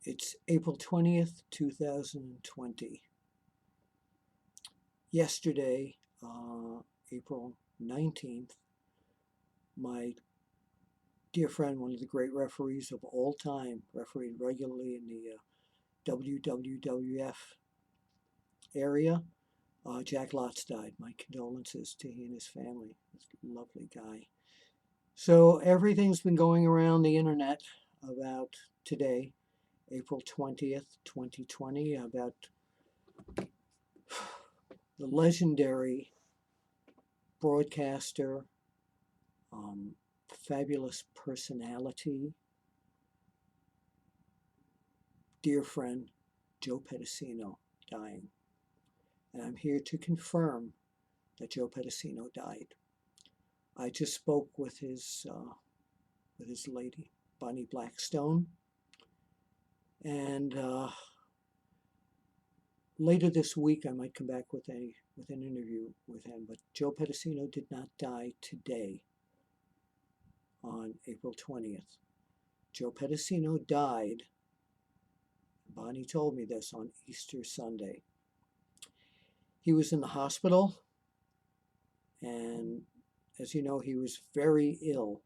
It's April 20th, 2020. Yesterday, April 19th, my dear friend, one of the great referees of all time, refereed regularly in the WWF area, Jack Lotz died. My condolences to he and his family. He's a lovely guy. So everything's been going around the internet about today, April 20th, 2020, about the legendary broadcaster, fabulous personality, dear friend, Joe Pedicino dying. And I'm here to confirm that Joe Pedicino died. I just spoke with his lady, Bonnie Blackstone, and later this week I might come back with an interview with him. But Joe Pedicino did not die today, on April 20th. Joe Pedicino died, Bonnie told me this, on Easter Sunday. He was in the hospital, and as you know, he was very ill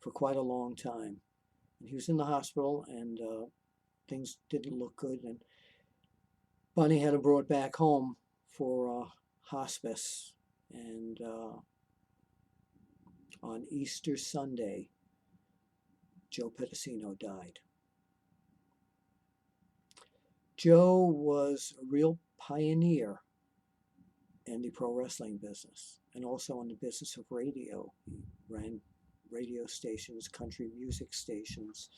for quite a long time. And he was in the hospital, and things didn't look good. And Bonnie had him brought back home for hospice. And on Easter Sunday, Joe Pedicino died. Joe was a real pioneer in the pro wrestling business and also in the business of radio. He ran radio stations, country music stations.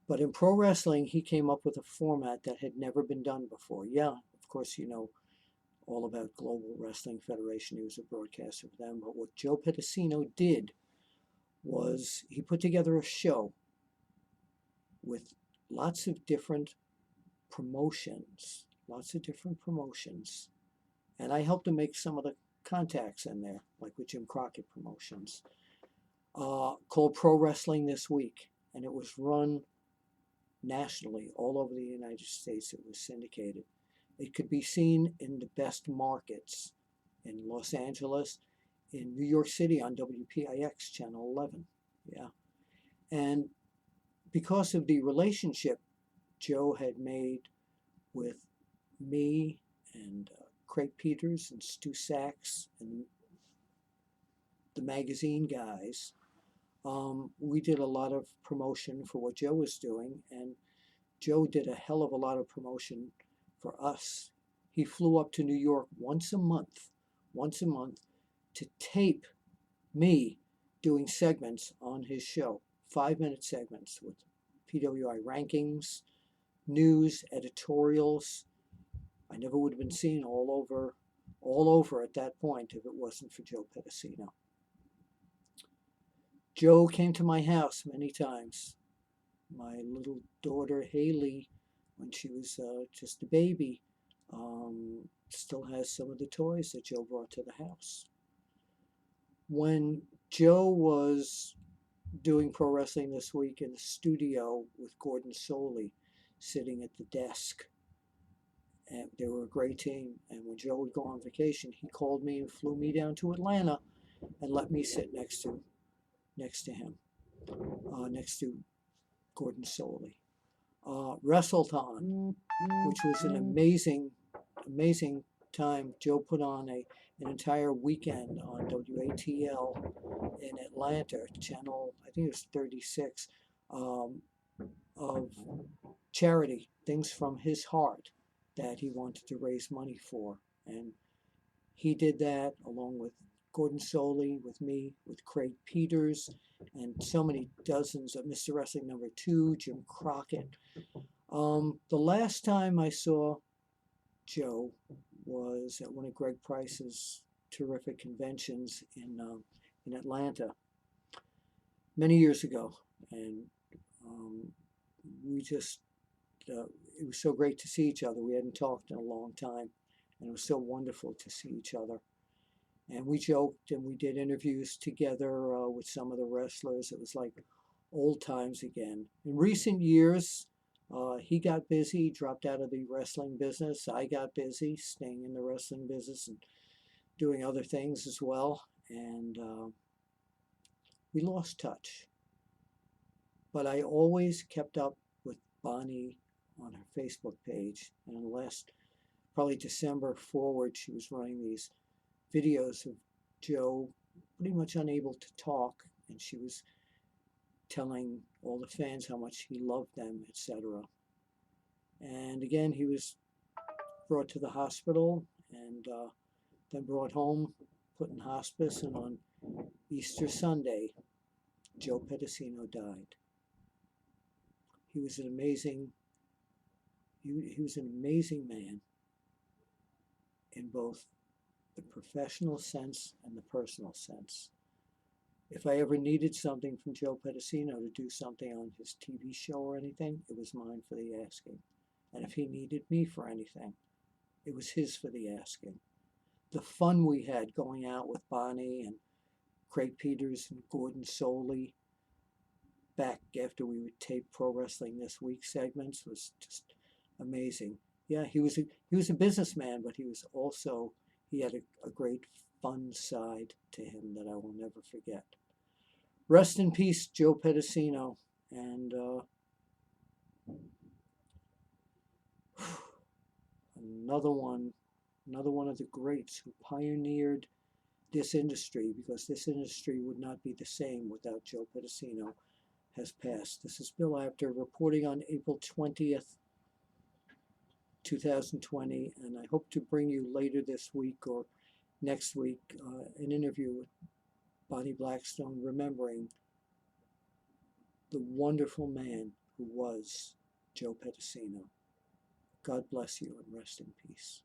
But in pro wrestling, he came up with a format that had never been done before. Yeah, of course, you know all about Global Wrestling Federation. He was a broadcaster for them. But what Joe Pedicino did was he put together a show with lots of different promotions, and I helped him make some of the contacts in there, like with Jim Crockett Promotions, called Pro Wrestling This Week, and it was run nationally, all over the United States. It was syndicated. It could be seen in the best markets, in Los Angeles, in New York City on WPIX Channel 11. Yeah. And because of the relationship Joe had made with me and Craig Peters and Stu Sachs and the magazine guys, we did a lot of promotion for what Joe was doing, and Joe did a hell of a lot of promotion for us. He flew up to New York once a month to tape me doing segments on his show, 5-minute segments with PWI rankings, news, editorials. I never would have been seen all over at that point if it wasn't for Joe Pedicino. Joe came to my house many times. My little daughter Haley, when she was just a baby, still has some of the toys that Joe brought to the house. When Joe was doing Pro Wrestling This Week in the studio with Gordon Soley sitting at the desk, and they were a great team, and when Joe would go on vacation, he called me and flew me down to Atlanta and let me sit next to him, next to Gordon Soley. WrestleTon, which was an amazing time. Joe put on an entire weekend on WATL in Atlanta, channel, I think it was 36, of charity, things from his heart that he wanted to raise money for. And he did that along with Gordon Soley, with me, with Craig Peters, and so many dozens of Mr. Wrestling #2, Jim Crockett. The last time I saw Joe was at one of Greg Price's terrific conventions in Atlanta many years ago, and we just it was so great to see each other. We hadn't talked in a long time, and it was so wonderful to see each other. And we joked and we did interviews together with some of the wrestlers. It was like old times again. In recent years, He got busy, dropped out of the wrestling business. I got busy staying in the wrestling business and doing other things as well. And we lost touch. But I always kept up with Bonnie on her Facebook page. And last, probably December forward, she was running these videos of Joe pretty much unable to talk. And she was telling all the fans how much he loved them, etc. And again, he was brought to the hospital and then brought home, put in hospice, and on Easter Sunday, Joe Pedicino died. He was an amazing, he was an amazing man in both the professional sense and the personal sense. If I ever needed something from Joe Pedicino to do something on his TV show or anything, it was mine for the asking. And if he needed me for anything, it was his for the asking. The fun we had going out with Bonnie and Craig Peters and Gordon Soley back after we would tape Pro Wrestling This Week segments was just amazing. Yeah, he was a businessman, but he had a great fun side to him that I will never forget. Rest in peace, Joe Pedicino, and another one of the greats who pioneered this industry, because this industry would not be the same without Joe Pedicino, has passed. This is Bill Apter reporting on April 20th, 2020, and I hope to bring you later this week or next week an interview with Bonnie Blackstone, remembering the wonderful man who was Joe Pedicino. God bless you and rest in peace.